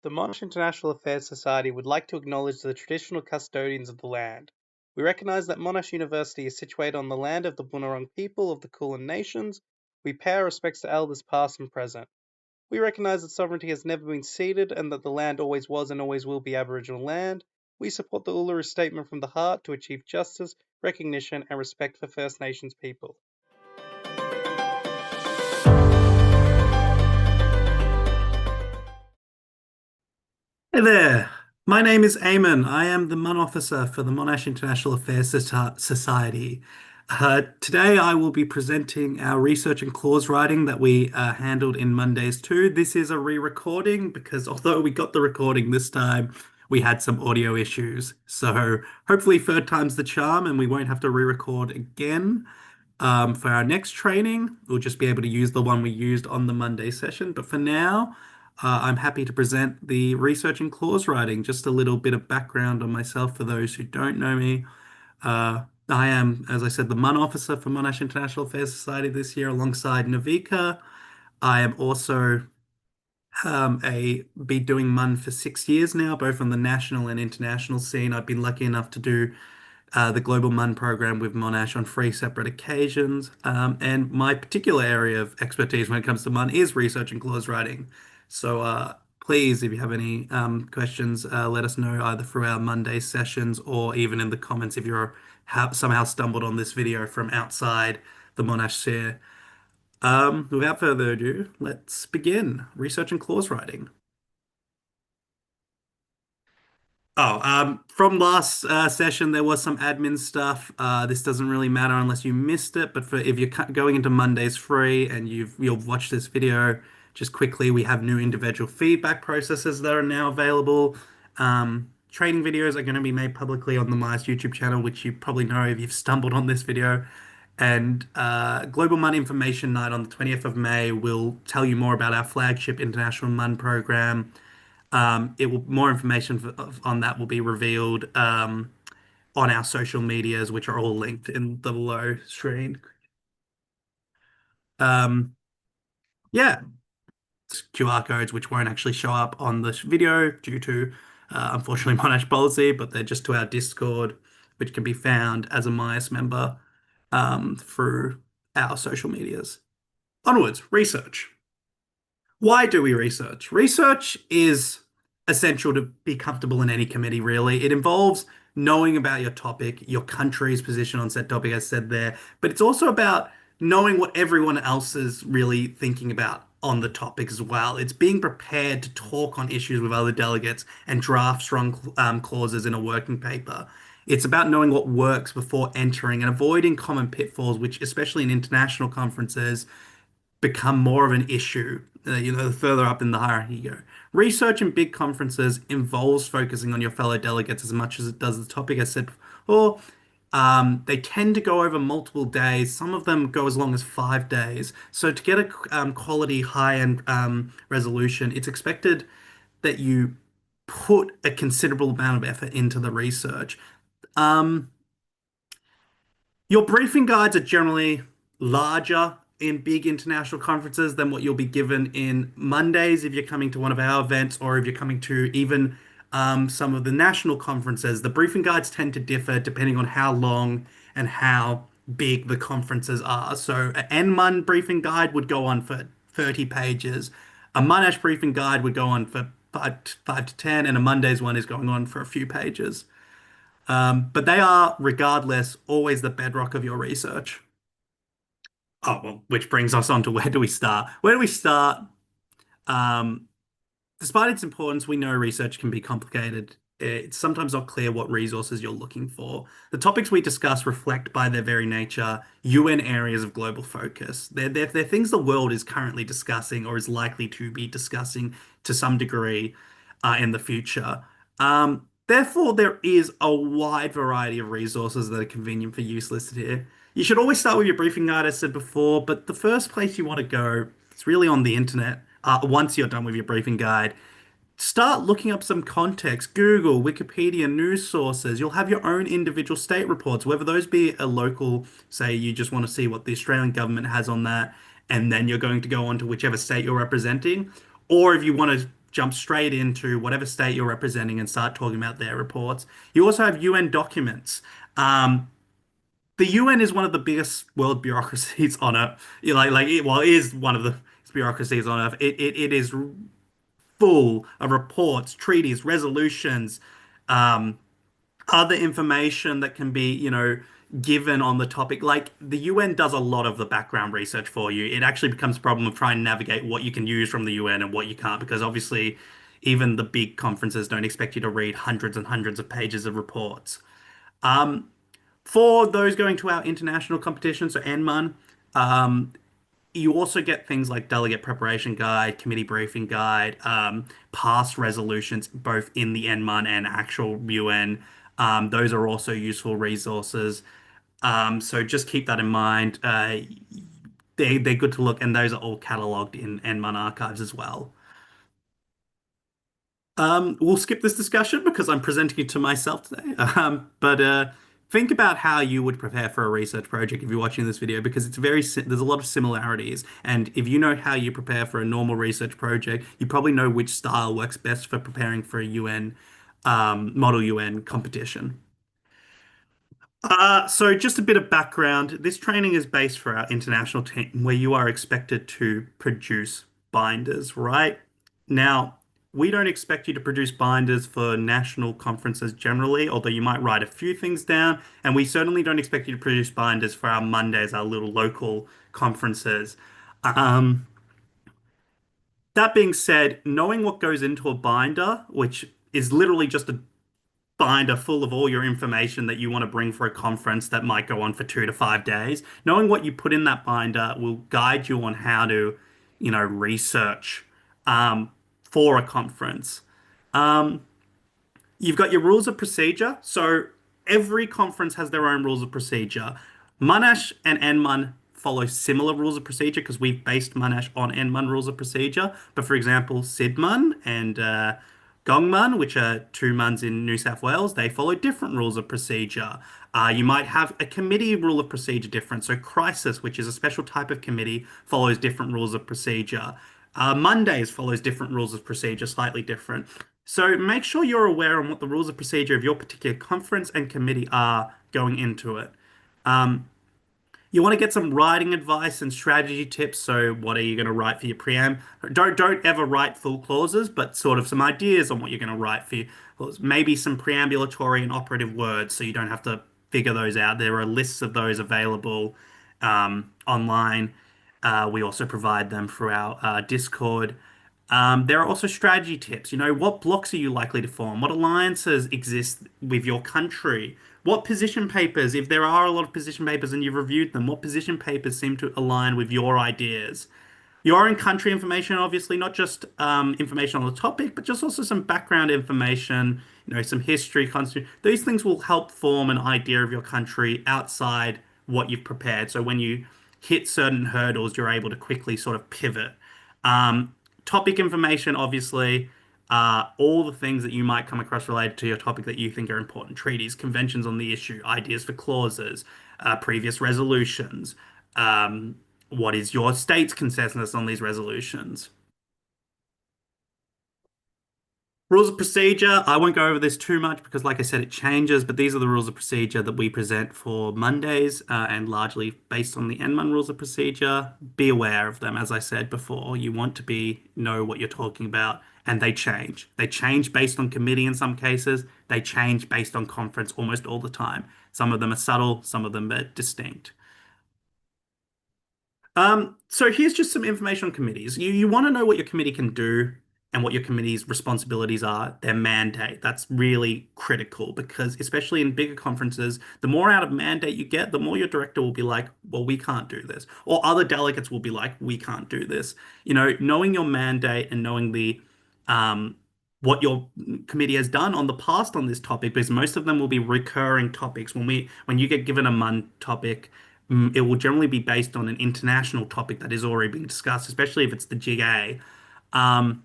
The Monash International Affairs Society would like to acknowledge the traditional custodians of the land. We recognise that Monash University is situated on the land of the Bunurong people of the Kulin Nations. We pay our respects to elders past and present. We recognise that sovereignty has never been ceded and that the land always was and always will be Aboriginal land. We support the Uluru Statement from the Heart to achieve justice, recognition and respect for First Nations people. Hey there, my name is Eamon. I am the MUN officer for the Monash International Affairs Society. Today I will be presenting our research and clause writing that we handled in Mondays too. This is a re-recording because although we got the recording this time, we had some audio issues. So hopefully third time's the charm and we won't have to re-record again. For our next training, we'll just be able to use the one we used on the Monday session. But for now, I'm happy to present the research and clause writing. Just a little bit of background on myself for those who don't know me. I am, as I said, the MUN officer for Monash International Affairs Society this year alongside Navika. I am also been doing MUN for 6 years now, both on the national and international scene. I've been lucky enough to do the Global MUN program with Monash on three separate occasions. And my particular area of expertise when it comes to MUN is research and clause writing. So please, if you have any questions, let us know either through our Monday sessions or even in the comments if you're somehow stumbled on this video from outside the Monash sphere. Without further ado, let's begin research and clause writing. From last session, there was some admin stuff. This doesn't really matter unless you missed it. But for if you're going into Monday's free and you'll watch this video, just quickly, we have new individual feedback processes that are now available. Training videos are going to be made publicly on the MIAS YouTube channel, which you probably know if you've stumbled on this video. And Global MUN Information Night on the 20th of May will tell you more about our flagship International MUN program. More information on that will be revealed on our social medias, which are all linked in the below screen. Yeah, QR codes which won't actually show up on this video due to unfortunately Monash policy, but they're just to our Discord, which can be found as a MIAS member through our social medias. Onwards, research. Why do we research? Research is essential to be comfortable in any committee, really. It involves knowing about your topic, your country's position on said topic, as said there, but it's also about knowing what everyone else is really thinking about on the topic as well. It's being prepared to talk on issues with other delegates and draft strong clauses in a working paper. It's about knowing what works before entering and avoiding common pitfalls, which, especially in international conferences, become more of an issue, the further up in the hierarchy you go. Research in big conferences involves focusing on your fellow delegates as much as it does the topic. I said before, they tend to go over multiple days. Some of them go as long as 5 days. So to get a quality high-end resolution, it's expected that you put a considerable amount of effort into the research. Your briefing guides are generally larger in big international conferences than what you'll be given in Mondays if you're coming to one of our events or if you're coming to even some of the national conferences. The briefing guides tend to differ depending on how long and how big the conferences are. So an NMUN briefing guide would go on for 30 pages. A Monash briefing guide would go on for five to 10, and a Monday's one is going on for a few pages. But they are, regardless, always the bedrock of your research. Oh, well, which brings us on to where do we start? Where do we start? Um, Despite its importance, we know research can be complicated. It's sometimes not clear what resources you're looking for. The topics we discuss reflect, by their very nature, UN areas of global focus. They're things the world is currently discussing or is likely to be discussing to some degree in the future. Therefore, there is a wide variety of resources that are convenient for use listed here. You should always start with your briefing guide, as said before, but the first place you want to go is really on the internet. Once you're done with your briefing guide, start looking up some context. Google, Wikipedia, news sources. You'll have your own individual state reports, whether those be a local, say you just want to see what the Australian government has on that, and then you're going to go on to whichever state you're representing. Or if you want to jump straight into whatever state you're representing and start talking about their reports. You also have UN documents. The UN is one of the biggest world bureaucracies on Earth. Well, it is one of the bureaucracies on Earth. It is full of reports, treaties, resolutions, um, other information that can be, given on the topic. Like the UN does a lot of the background research for you. It actually becomes a problem of trying to navigate what you can use from the UN and what you can't, because obviously even the big conferences don't expect you to read hundreds and hundreds of pages of reports. Um, for those going to our international competition, so NMUN, you also get things like delegate preparation guide, committee briefing guide, past resolutions, both in the NMUN and actual UN. Those are also useful resources. So just keep that in mind. They're good to look, and those are all cataloged in NMUN archives as well. We'll skip this discussion because I'm presenting it to myself today. But think about how you would prepare for a research project if you're watching this video, because there's a lot of similarities. And if you know how you prepare for a normal research project, you probably know which style works best for preparing for a UN Model UN competition. So just a bit of background. This training is based for our international team where you are expected to produce binders, right? Now, we don't expect you to produce binders for national conferences generally, although you might write a few things down. And we certainly don't expect you to produce binders for our MUNdays, our little local conferences. Um, that being said, knowing what goes into a binder, which is literally just a binder full of all your information that you want to bring for a conference that might go on for 2 to 5 days. Knowing what you put in that binder will guide you on how to, research for a conference. Um, You've got your rules of procedure. So every conference has their own rules of procedure. Monash and NMUN follow similar rules of procedure because we've based Monash on NMUN rules of procedure. But for example, SIDMUN and GONGMUN, which are two MUNs in New South Wales, they follow different rules of procedure. You might have a committee rule of procedure different. So Crisis, which is a special type of committee, follows different rules of procedure. MUNdays follows different rules of procedure, slightly different. So make sure you're aware on what the rules of procedure of your particular conference and committee are going into it. Um, you want to get some writing advice and strategy tips. So what are you going to write for your preamble? Don't ever write full clauses, but sort of some ideas on what you're going to write for your clause. Maybe some preambulatory and operative words, so you don't have to figure those out. There are lists of those available online. We also provide them through our Discord. There are also strategy tips. What blocks are you likely to form? What alliances exist with your country? What position papers, if there are a lot of position papers and you've reviewed them, what position papers seem to align with your ideas? Your own country information, obviously, not just information on the topic, but just also some background information, some history, constitution. These things will help form an idea of your country outside what you've prepared. So when you hit certain hurdles, you're able to quickly sort of pivot. Um, Topic information, obviously, all the things that you might come across related to your topic that you think are important: treaties, conventions on the issue, ideas for clauses, previous resolutions. What is your state's consensus on these resolutions? Rules of procedure, I won't go over this too much because, like I said, it changes, but these are the rules of procedure that we present for MUNdays and largely based on the NMUN rules of procedure. Be aware of them, as I said before. You want to know what you're talking about, and they change. They change based on committee in some cases, they change based on conference almost all the time. Some of them are subtle, some of them are distinct. So here's just some information on committees. You want to know what your committee can do and what your committee's responsibilities are, their mandate. That's really critical because especially in bigger conferences, the more out of mandate you get, the more your director will be like, well, we can't do this. Or other delegates will be like, we can't do this. Knowing your mandate and knowing um what your committee has done on the past on this topic, because most of them will be recurring topics. When you get given a MUN topic, it will generally be based on an international topic that is already being discussed, especially if it's the GA. Um,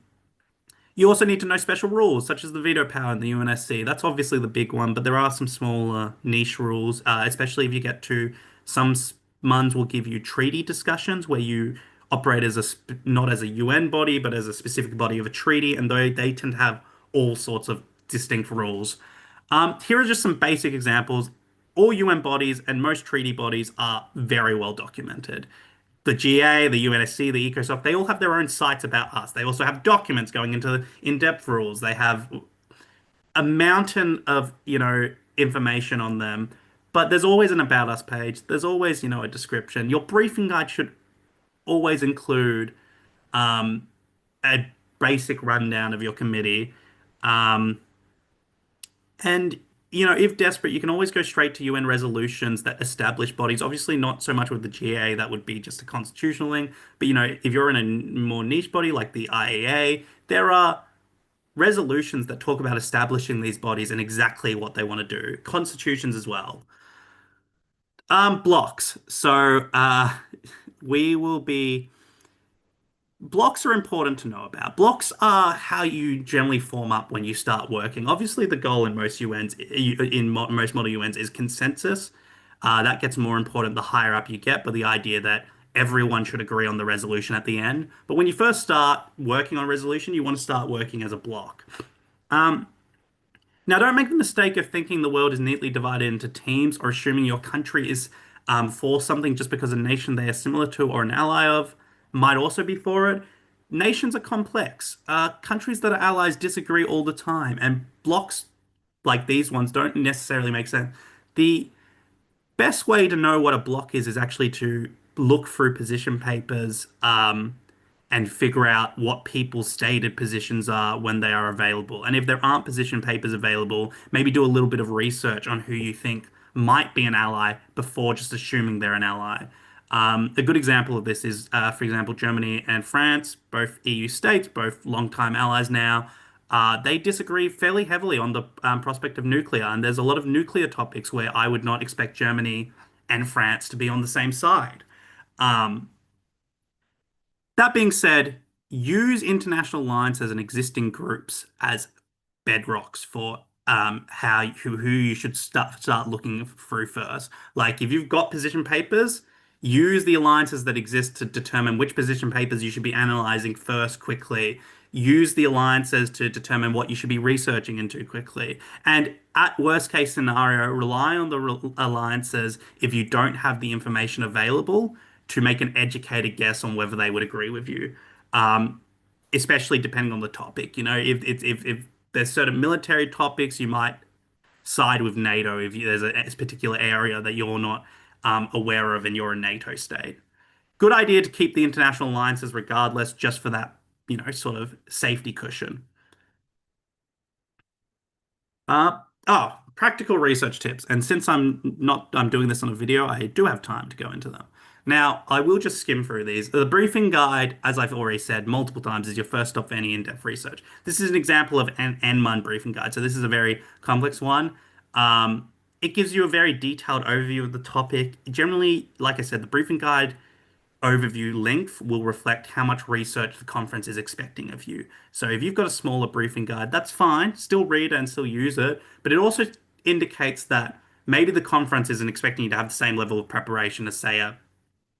you also need to know special rules, such as the veto power in the UNSC. That's obviously the big one, but there are some smaller niche rules, especially if you get to some MUNs will give you treaty discussions where you operate as not as a UN body, but as a specific body of a treaty, and they tend to have all sorts of distinct rules. Here are just some basic examples. All UN bodies and most treaty bodies are very well documented. The GA, the UNSC, the ECOSOC, they all have their own sites about us. They also have documents going into in-depth rules. They have a mountain of, information on them. But there's always an about us page. There's always, a description. Your briefing guide should always include a basic rundown of your committee. Um, and, if desperate, you can always go straight to UN resolutions that establish bodies. Obviously, not so much with the GA, that would be just a constitutional thing. But, if you're in a more niche body like the IAA, there are resolutions that talk about establishing these bodies and exactly what they want to do. Constitutions as well. Blocks. So, we will be blocks are important to know about. Blocks are how you generally form up when you start working. Obviously, the goal in most UNs, most model UNs, is consensus. That gets more important the higher up you get, but the idea that everyone should agree on the resolution at the end. But when you first start working on resolution, you want to start working as a block. Now, don't make the mistake of thinking the world is neatly divided into teams or assuming your country is for something just because a nation they are similar to or an ally of might also be for it. Nations are complex. Countries that are allies disagree all the time, and blocks like these ones don't necessarily make sense. The best way to know what a block is actually to look through position papers and figure out what people's stated positions are when they are available. And if there aren't position papers available, maybe do a little bit of research on who you think might be an ally before just assuming they're an ally. A good example of this is, for example, Germany and France, both EU states, both longtime allies now. They disagree fairly heavily on the prospect of nuclear, and there's a lot of nuclear topics where I would not expect Germany and France to be on the same side. Um, that being said, use international alliances and existing groups as bedrocks for who you should start looking through first. Like if you've got position papers, use the alliances that exist to determine which position papers you should be analyzing first quickly. Use the alliances to determine what you should be researching into quickly. And at worst case scenario, rely on the alliances if you don't have the information available to make an educated guess on whether they would agree with you. Um, Especially depending on the topic. If there's certain military topics, you might side with NATO if there's a particular area that you're not aware of and you're a NATO state. Good idea to keep the international alliances regardless, just for that, sort of safety cushion. Practical research tips. And since I'm doing this on a video, I do have time to go into them. Now, I will just skim through these. The briefing guide, as I've already said multiple times, is your first stop for any in-depth research. This is an example of an NMUN briefing guide. So this is a very complex one. It gives you a very detailed overview of the topic. Generally, like I said, the briefing guide overview length will reflect how much research the conference is expecting of you. So if you've got a smaller briefing guide, that's fine. Still read it and still use it. But it also indicates that maybe the conference isn't expecting you to have the same level of preparation as, say, a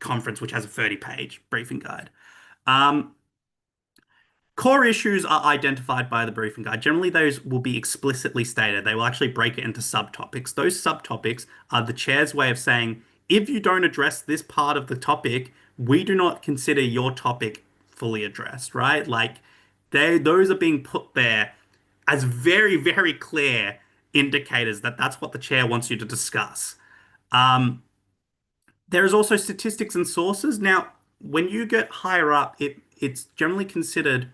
conference which has a 30-page briefing guide. Um, Core issues are identified by the briefing guide. Generally, those will be explicitly stated. They will actually break it into subtopics. Those subtopics are the chair's way of saying, if you don't address this part of the topic, we do not consider your topic fully addressed, right? Like those are being put there as very, very clear indicators that that's what the chair wants you to discuss. There is also statistics and sources. Now, when you get higher up, it's generally considered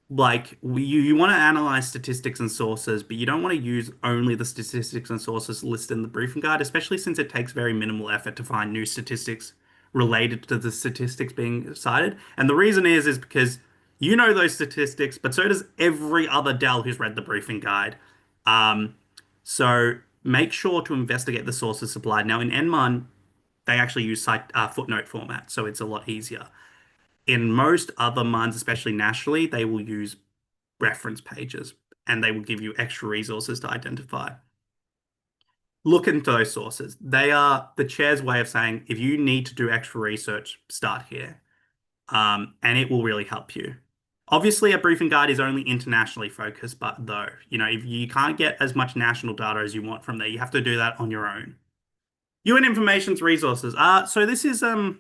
like you want to analyze statistics and sources, but you don't want to use only the statistics and sources listed in the briefing guide, especially since it takes very minimal effort to find new statistics related to the statistics being cited. And the reason is because you know those statistics, but so does every other Dell who's read the briefing guide. Um, so make sure to investigate the sources supplied. Now in NMUN, they actually use footnote format, so it's a lot easier. In most other MUNs, especially nationally, they will use reference pages and they will give you extra resources to identify. Look into those sources. They are the chair's way of saying if you need to do extra research, start here. and it will really help you. Obviously, a briefing guide is only internationally focused, but though, if you can't get as much national data as you want from there, you have to do that on your own. UN Information's resources. So this is some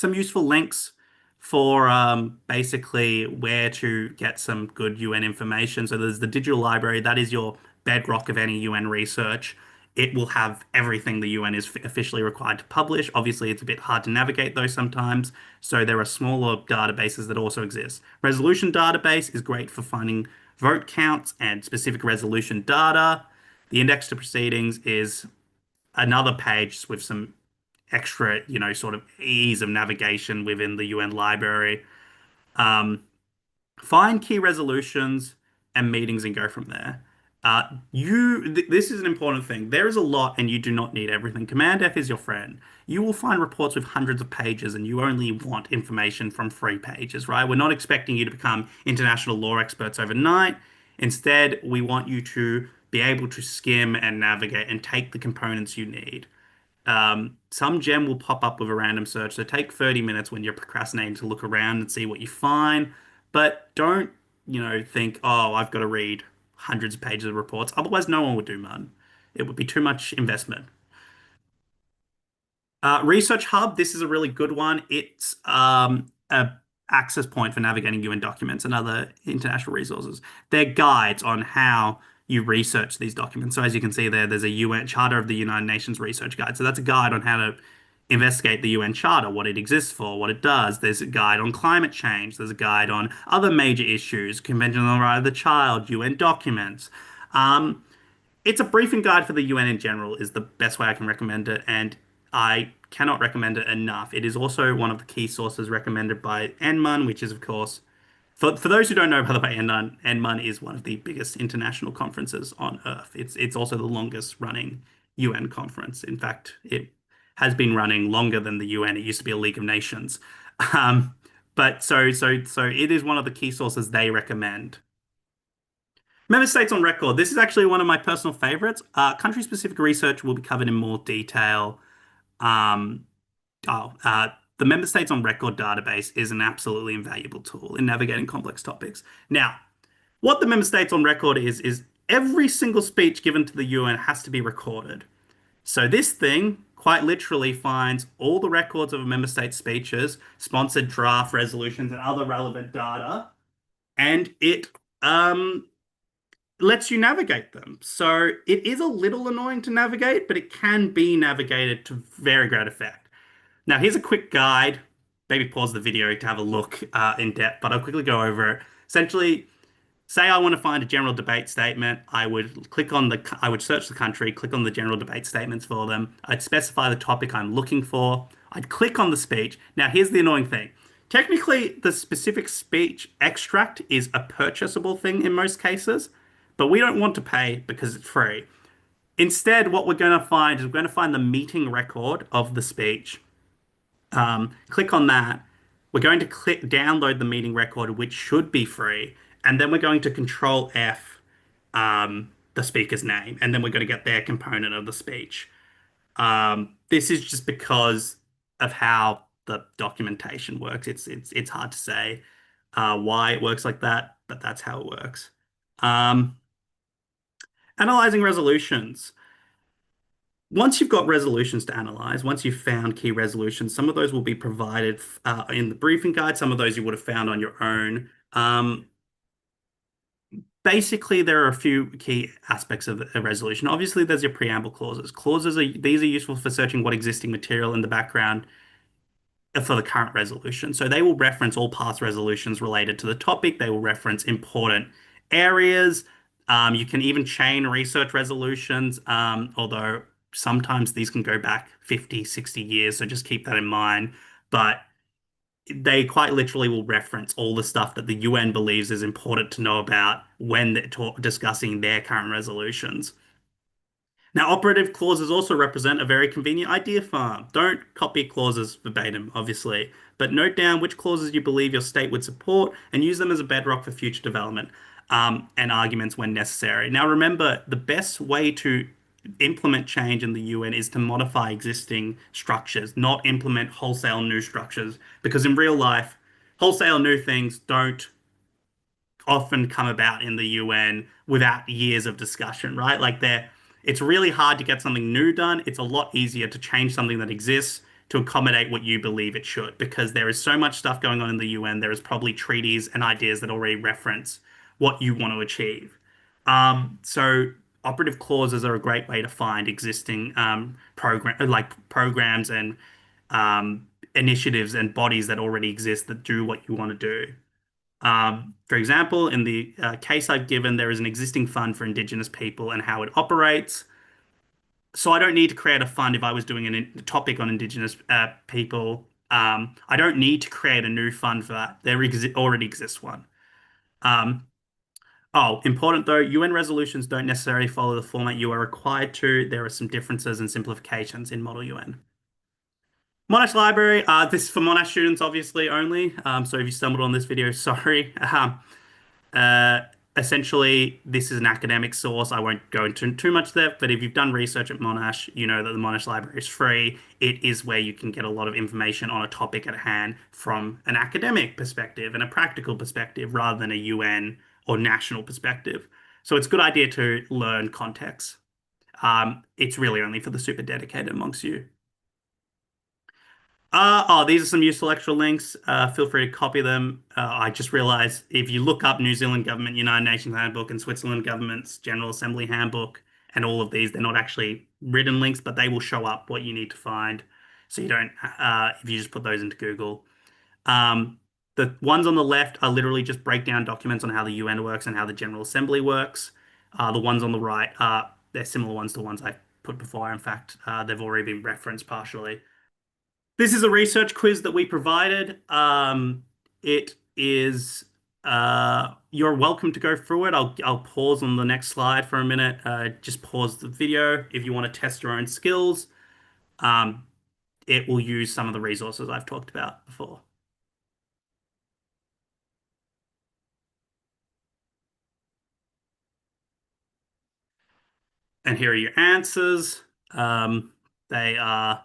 useful links for basically where to get some good UN information. So there's the digital library, that is your bedrock of any UN research. It will have everything the UN is officially required to publish. Obviously, it's a bit hard to navigate those sometimes, so there are smaller databases that also exist. Resolution database is great for finding vote counts and specific resolution data. The index to proceedings is another page with some extra, sort of ease of navigation within the UN library. Um, Find key resolutions and meetings and go from there. This is an important thing. There is a lot, and you do not need everything. Command F is your friend. You will find reports with hundreds of pages, and you only want information from 3 pages, right? We're not expecting you to become international law experts overnight. Instead, we want you to be able to skim and navigate and take the components you need. Some gem will pop up with a random search, so take 30 minutes when you're procrastinating to look around and see what you find. But don't, think, oh, I've got to read hundreds of pages of reports. Otherwise, no one would do MUN. It would be too much investment. Research Hub, this is a really good one. It's a access point for navigating UN documents and other international resources. They're guides on how you research these documents. So as you can see there, there's a UN Charter of the United Nations Research Guide. So that's a guide on how to investigate the UN Charter, what it exists for, what it does. There's a guide on climate change. There's a guide on other major issues, Convention on the Right of the Child, UN documents. Um, it's a briefing guide for the UN in general is the best way I can recommend it, and I cannot recommend it enough. It is also one of the key sources recommended by NMUN, which is, of course, for those who don't know, by the way, NMUN is one of the biggest international conferences on Earth. It's also the longest running UN conference. In fact, it has been running longer than the UN. It used to be a League of Nations. Um, but so it is one of the key sources they recommend. Member states on record. This is actually one of my personal favorites. Country-specific research will be covered in more detail. Um, the member states on record database is an absolutely invaluable tool in navigating complex topics. Now, what the member states on record is every single speech given to the UN has to be recorded. So this thing quite literally finds all the records of a member state's speeches, sponsored draft resolutions, and other relevant data, and it lets you navigate them. So it is a little annoying to navigate, but it can be navigated to very great effect. Now, here's a quick guide. Maybe pause the video to have a look in depth, but I'll quickly go over it. Essentially, say I want to find a general debate statement. I would search the country, click on the general debate statements for them. I'd specify the topic I'm looking for. I'd click on the speech. Now, here's the annoying thing. Technically, the specific speech extract is a purchasable thing in most cases, but we don't want to pay because it's free. Instead, what we're going to find is we're going to find the meeting record of the speech. Click on that. We're going to click download the meeting record, which should be free. And then we're going to Control F the speaker's name. And then we're going to get their component of the speech. This is just because of how the documentation works. It's hard to say why it works like that, but that's how it works. Analyzing resolutions. Once you've got resolutions to analyze, once you've found key resolutions, some of those will be provided in the briefing guide. Some of those you would have found on your own. Basically, there are a few key aspects of a resolution. Obviously, there's your preamble clauses. These are useful for searching what existing material in the background for the current resolution. So they will reference all past resolutions related to the topic. They will reference important areas. You can even chain research resolutions, although sometimes these can go back 50, 60 years. So just keep that in mind. But they quite literally will reference all the stuff that the UN believes is important to know about when they're discussing their current resolutions. Now, operative clauses also represent a very convenient idea farm. Don't copy clauses verbatim, obviously, but note down which clauses you believe your state would support and use them as a bedrock for future development and arguments when necessary. Now, remember, the best way to implement change in the UN is to modify existing structures, not implement wholesale new structures. Because in real life, wholesale new things don't often come about in the UN without years of discussion, right? It's really hard to get something new done. It's a lot easier to change something that exists to accommodate what you believe it should, because there is so much stuff going on in the UN. There is probably treaties and ideas that already reference what you want to achieve. So operative clauses are a great way to find existing programs and initiatives and bodies that already exist that do what you want to do. For example, in the case I've given, there is an existing fund for Indigenous people and how it operates. So I don't need to create a fund if I was doing a topic on Indigenous people. I don't need to create a new fund for that. Already exists one. Um, Important though, UN resolutions don't necessarily follow the format you are required to. There are some differences and simplifications in Model UN. Monash Library, this is for Monash students obviously only. So if you stumbled on this video, sorry. Uh, Essentially, this is an academic source. I won't go into too much depth, but if you've done research at Monash, you know that the Monash Library is free. It is where you can get a lot of information on a topic at hand from an academic perspective and a practical perspective rather than a UN or national perspective. So it's a good idea to learn context. It's really only for the super dedicated amongst you. These are some useful extra links. Feel free to copy them. I just realized if you look up New Zealand Government United Nations Handbook and Switzerland Government's General Assembly Handbook and all of these, they're not actually written links, but they will show up what you need to find. So you don't, if you just put those into Google. Um, the ones on the left are literally just breakdown documents on how the UN works and how the General Assembly works. The ones on the right they're similar ones to ones I put before. In fact, they've already been referenced partially. This is a research quiz that we provided. It is you're welcome to go through it. I'll pause on the next slide for a minute. Just pause the video if you want to test your own skills. Um, it will use some of the resources I've talked about before. And here are your answers. They are,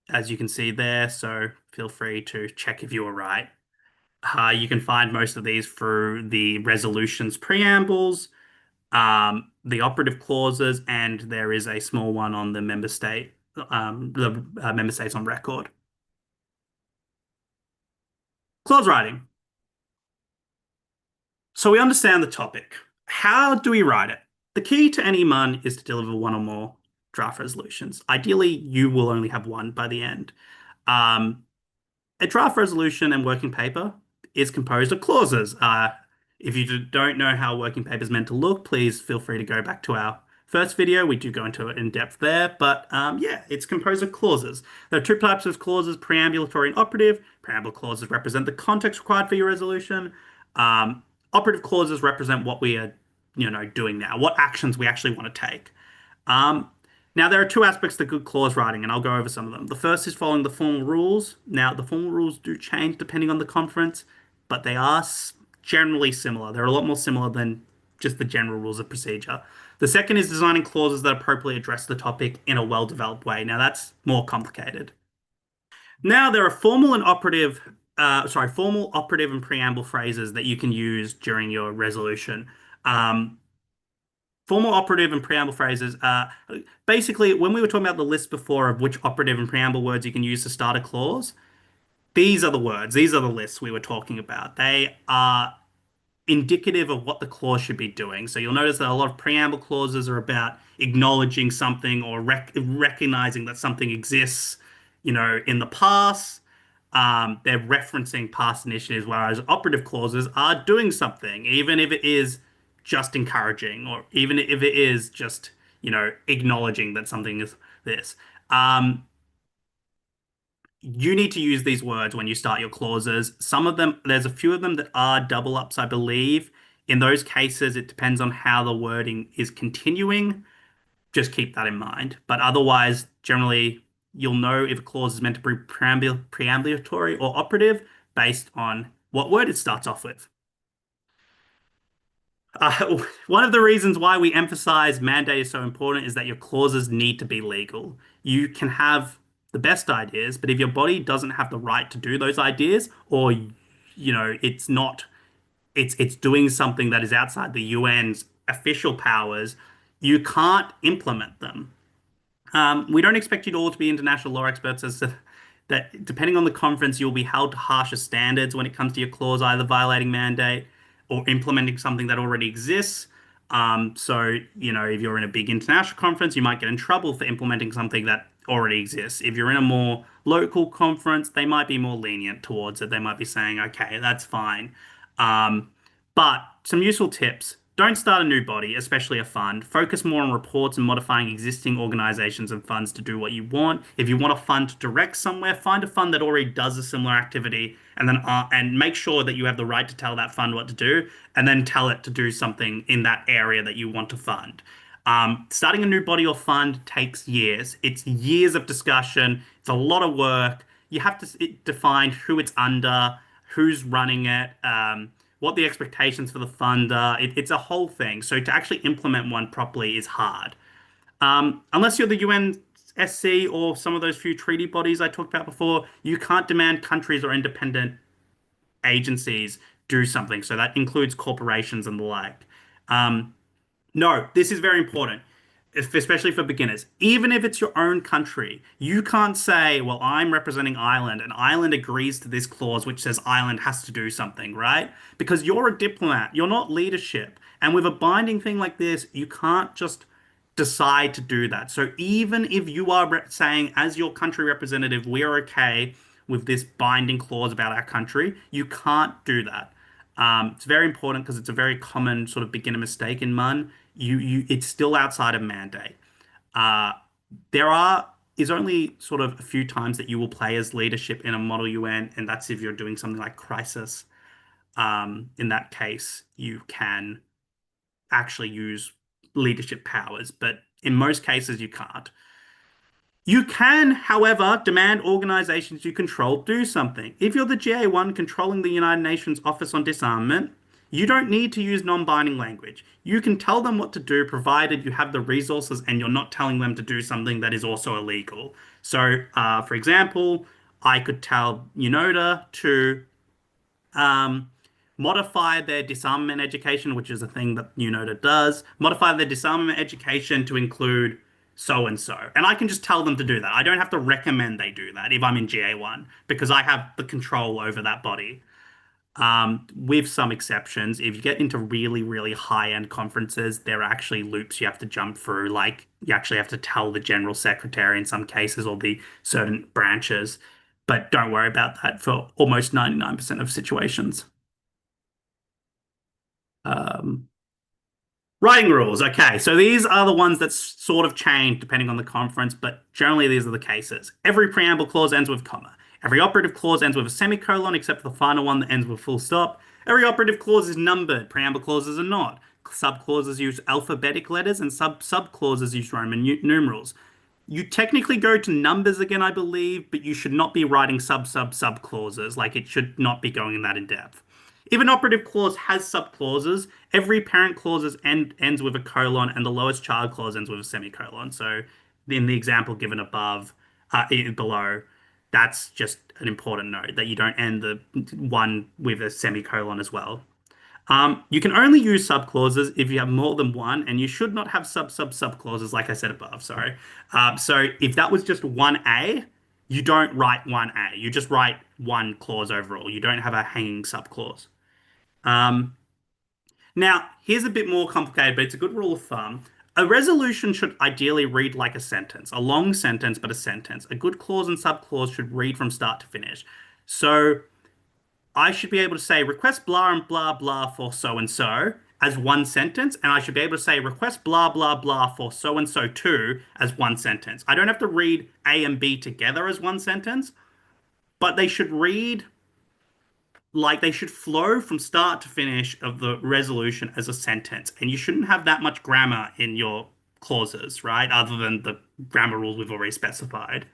as you can see there, so feel free to check if you were right. You can find most of these through the resolutions preambles, the operative clauses, and there is a small one on the member states on record. Clause writing. So we understand the topic. How do we write it? The key to any MUN is to deliver one or more draft resolutions. Ideally, you will only have one by the end. Um, A draft resolution and working paper is composed of clauses. If you don't know how a working paper is meant to look, please feel free to go back to our first video. We do go into it in depth there, but yeah, it's composed of clauses. There are two types of clauses, preambulatory and operative. Preamble clauses represent the context required for your resolution. Operative clauses represent what we are, doing now, what actions we actually want to take. Um, Now, there are two aspects to good clause writing, and I'll go over some of them. The first is following the formal rules. Now, the formal rules do change depending on the conference, but they are generally similar. They're a lot more similar than just the general rules of procedure. The second is designing clauses that appropriately address the topic in a well-developed way. Now, that's more complicated. Now, there are formal, operative, and preamble phrases that you can use during your resolution. Formal, operative, and preamble phrases. Basically, when we were talking about the list before of which operative and preamble words you can use to start a clause, these are the words. These are the lists we were talking about. They are indicative of what the clause should be doing. So you'll notice that a lot of preamble clauses are about acknowledging something or recognizing that something exists, in the past. They're referencing past initiatives, whereas operative clauses are doing something, even if it is just encouraging, or even if it is just, acknowledging that something is this. You need to use these words when you start your clauses. Some of them, there's a few of them that are double ups, I believe. In those cases, it depends on how the wording is continuing. Just keep that in mind. But otherwise, generally, you'll know if a clause is meant to be preambulatory or operative based on what word it starts off with. One of the reasons why we emphasize mandate is so important is that your clauses need to be legal. You can have the best ideas, but if your body doesn't have the right to do those ideas, or it's not, it's doing something that is outside the UN's official powers, you can't implement them. We don't expect you all to be international law experts as to that depending on the conference, you'll be held to harsher standards when it comes to your clause, either violating mandate or implementing something that already exists. If you're in a big international conference, you might get in trouble for implementing something that already exists. If you're in a more local conference, they might be more lenient towards it. They might be saying, okay, that's fine. Um, but some useful tips. Don't start a new body, especially a fund. Focus more on reports and modifying existing organizations and funds to do what you want. If you want a fund to direct somewhere, find a fund that already does a similar activity and make sure that you have the right to tell that fund what to do and then tell it to do something in that area that you want to fund. Starting a new body or fund takes years. It's years of discussion. It's a lot of work. You have to define who it's under, who's running it, what the expectations for the fund are. It's a whole thing. So to actually implement one properly is hard. Unless you're the UNSC or some of those few treaty bodies I talked about before, you can't demand countries or independent agencies do something. So that includes corporations and the like. Um, no, this is very important, especially for beginners. Even if it's your own country, you can't say, well, I'm representing Ireland and Ireland agrees to this clause which says Ireland has to do something, right? Because you're a diplomat, you're not leadership. And with a binding thing like this, you can't just decide to do that. So even if you are saying, as your country representative, we're okay with this binding clause about our country, you can't do that. It's very important because it's a very common sort of beginner mistake in MUN. It's still outside of mandate. Uh, there is only sort of a few times that you will play as leadership in a model UN, and that's if you're doing something like crisis. In that case, you can actually use leadership powers, but in most cases, you can't. You can, however, demand organizations you control do something. If you're the GA1 controlling the United Nations Office on Disarmament, you don't need to use non-binding language. You can tell them what to do provided you have the resources and you're not telling them to do something that is also illegal. So, for example, I could tell UNODA to um, modify their disarmament education, which is a thing that UNODA does, modify their disarmament education to include so and so. And I can just tell them to do that. I don't have to recommend they do that if I'm in GA1 because I have the control over that body. With some exceptions, if you get into really, really high-end conferences, there are actually loops you have to jump through. Like you actually have to tell the general secretary in some cases or the certain branches. But don't worry about that for almost 99% of situations. Um, Writing rules. Okay, so these are the ones that sort of change depending on the conference, but generally these are the cases. Every preamble clause ends with comma. Every operative clause ends with a semicolon, except for the final one that ends with full stop. Every operative clause is numbered. Preamble clauses are not. Subclauses use alphabetic letters, and subclauses use Roman numerals. You technically go to numbers again, I believe, but you should not be writing sub clauses. Like it should not be going that in depth. If an operative clause has sub clauses, every parent clause ends with a colon and the lowest child clause ends with a semicolon. So in the example given below, that's just an important note that you don't end the one with a semicolon as well. You can only use subclauses if you have more than one, and you should not have subclauses, like I said above. Sorry. So if that was just 1A, you don't write 1A. You just write one clause overall. You don't have a hanging subclause. Um, Now, here's a bit more complicated, but it's a good rule of thumb. A resolution should ideally read like a sentence, a long sentence, but a sentence. A good clause and subclause should read from start to finish. So I should be able to say request blah and blah blah for so and so as one sentence, and I should be able to say request blah blah blah for so and so too as one sentence. I don't have to read A and B together as one sentence, but they should read like they should flow from start to finish of the resolution as a sentence. And you shouldn't have that much grammar in your clauses, right? Other than the grammar rules we've already specified.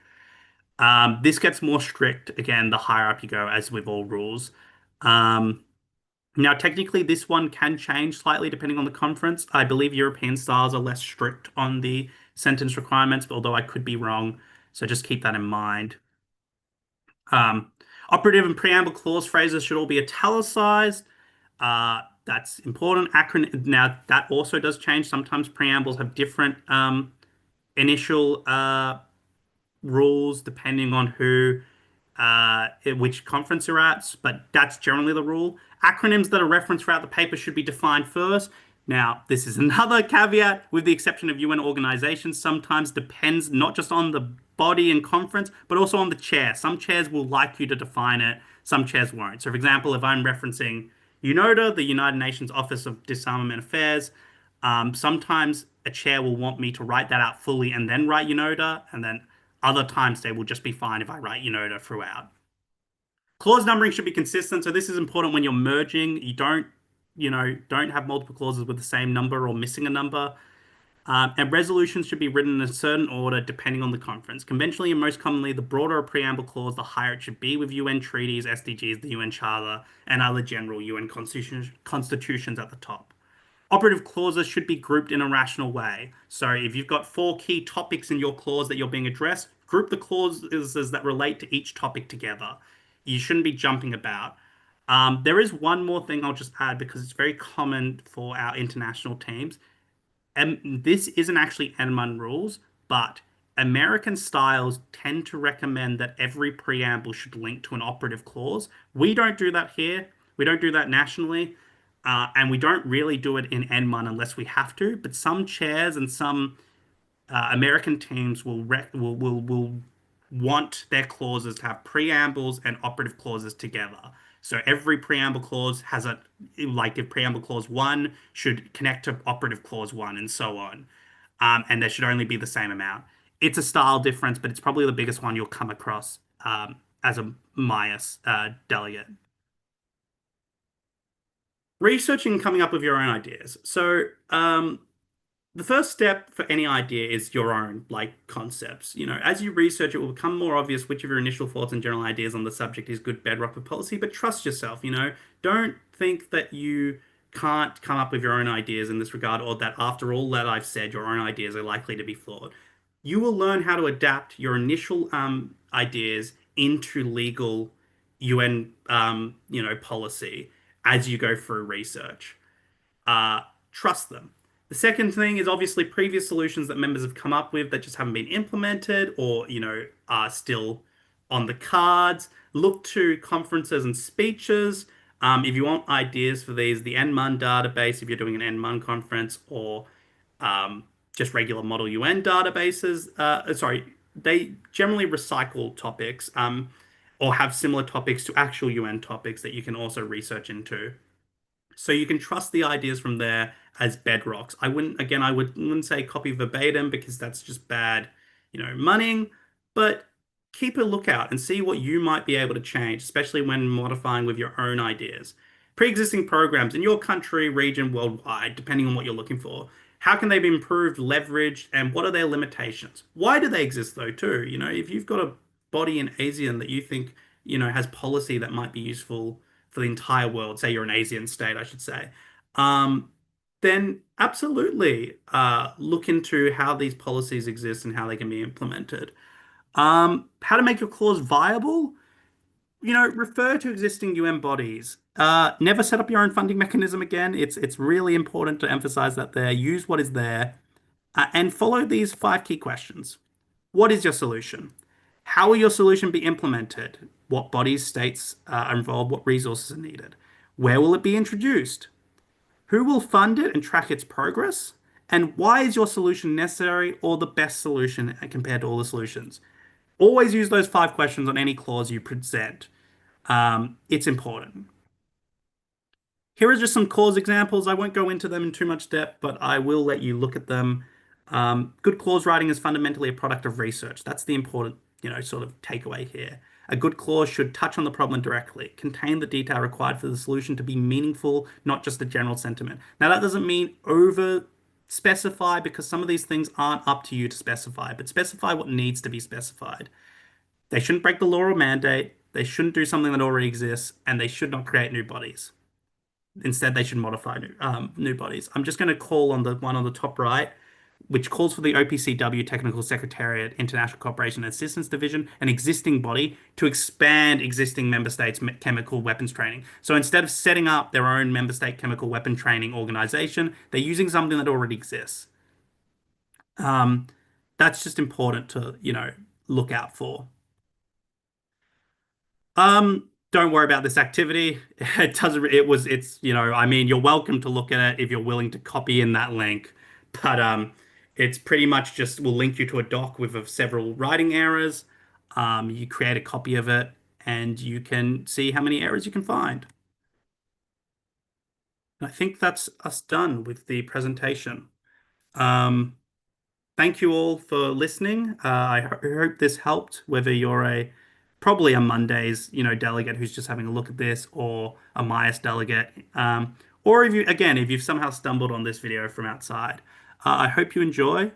This gets more strict again the higher up you go, as with all rules. Um, Now, technically, this one can change slightly depending on the conference. I believe European styles are less strict on the sentence requirements, although I could be wrong. So just keep that in mind. Um, Operative and preamble clause phrases should all be italicized. That's important. Acronym. Now, that also does change. Sometimes preambles have different initial rules depending on which conference you're at, but that's generally the rule. Acronyms that are referenced throughout the paper should be defined first. Now, this is another caveat, with the exception of UN organizations, sometimes depends not just on the body and conference, but also on the chair. Some chairs will like you to define it, some chairs won't. So, for example, if I'm referencing UNODA, the United Nations Office of Disarmament Affairs, sometimes a chair will want me to write that out fully and then write UNODA, and then other times they will just be fine if I write UNODA throughout. Clause numbering should be consistent. So this is important when you're merging. You don't have multiple clauses with the same number or missing a number. And resolutions should be written in a certain order depending on the conference. Conventionally and most commonly, the broader a preamble clause, the higher it should be with UN treaties, SDGs, the UN Charter, and other general UN constitutions at the top. Operative clauses should be grouped in a rational way. So if you've got four key topics in your clause that you're being addressed, group the clauses that relate to each topic together. You shouldn't be jumping about. There is one more thing I'll just add because it's very common for our international teams. And this isn't actually NMUN rules, but American styles tend to recommend that every preamble should link to an operative clause. We don't do that here. We don't do that nationally. And we don't really do it in NMUN unless we have to. But some chairs and some American teams will want their clauses to have preambles and operative clauses together. So every preamble clause has like if preamble clause one should connect to operative clause one and so on. And there should only be the same amount. It's a style difference, but it's probably the biggest one you'll come across as a MIAS delegate. Researching and coming up with your own ideas. So the first step for any idea is your own like concepts. As you research, it will become more obvious which of your initial thoughts and general ideas on the subject is good bedrock of policy, but trust yourself. Don't think that you can't come up with your own ideas in this regard, or that after all that I've said, your own ideas are likely to be flawed. You will learn how to adapt your initial ideas into legal UN policy as you go through research. uh, Trust them. The second thing is obviously previous solutions that members have come up with that just haven't been implemented or, are still on the cards. Look to conferences and speeches. If you want ideas for these, the NMUN database, if you're doing an NMUN conference, or just regular Model UN databases. Sorry, they generally recycle topics or have similar topics to actual UN topics that you can also research into. So you can trust the ideas from there as bedrocks. I wouldn't say copy verbatim because that's just bad, moneying, but keep a lookout and see what you might be able to change, especially when modifying with your own ideas. Pre-existing programs in your country, region, worldwide, depending on what you're looking for. How can they be improved, leveraged, and what are their limitations? Why do they exist though, too? If you've got a body in ASEAN that you think, has policy that might be useful for the entire world, say you're an Asian state, I should say, um, then absolutely look into how these policies exist and how they can be implemented. How to make your clause viable? Refer to existing UN bodies. Never set up your own funding mechanism again. It's really important to emphasize that there. Use what is there, and follow these five key questions. What is your solution? How will your solution be implemented? What bodies, states are involved? What resources are needed? Where will it be introduced? Who will fund it and track its progress? And why is your solution necessary or the best solution compared to all the solutions? Always use those five questions on any clause you present. It's important. Here are just some clause examples. I won't go into them in too much depth, but I will let you look at them. Good clause writing is fundamentally a product of research. That's the important, sort of takeaway here. A good clause should touch on the problem directly, contain the detail required for the solution to be meaningful, not just a general sentiment. Now, that doesn't mean over specify because some of these things aren't up to you to specify, but specify what needs to be specified. They shouldn't break the law or mandate. They shouldn't do something that already exists, and they should not create new bodies. Instead, they should modify new bodies. I'm just going to call on the one on the top right, which calls for the OPCW Technical Secretariat International Cooperation and Assistance Division, an existing body, to expand existing member states' chemical weapons training. So instead of setting up their own member state chemical weapon training organization, they're using something that already exists. Um, that's just important to, look out for. Don't worry about this activity. It doesn't, I mean, you're welcome to look at it if you're willing to copy in that link. But it's pretty much just will link you to a doc with several writing errors. You create a copy of it and you can see how many errors you can find. And I think that's us done with the presentation. Um, Thank you all for listening. I hope this helped, whether you're probably a MUNday's, delegate who's just having a look at this, or a MIAS delegate, or if you've somehow stumbled on this video from outside. I hope you enjoy.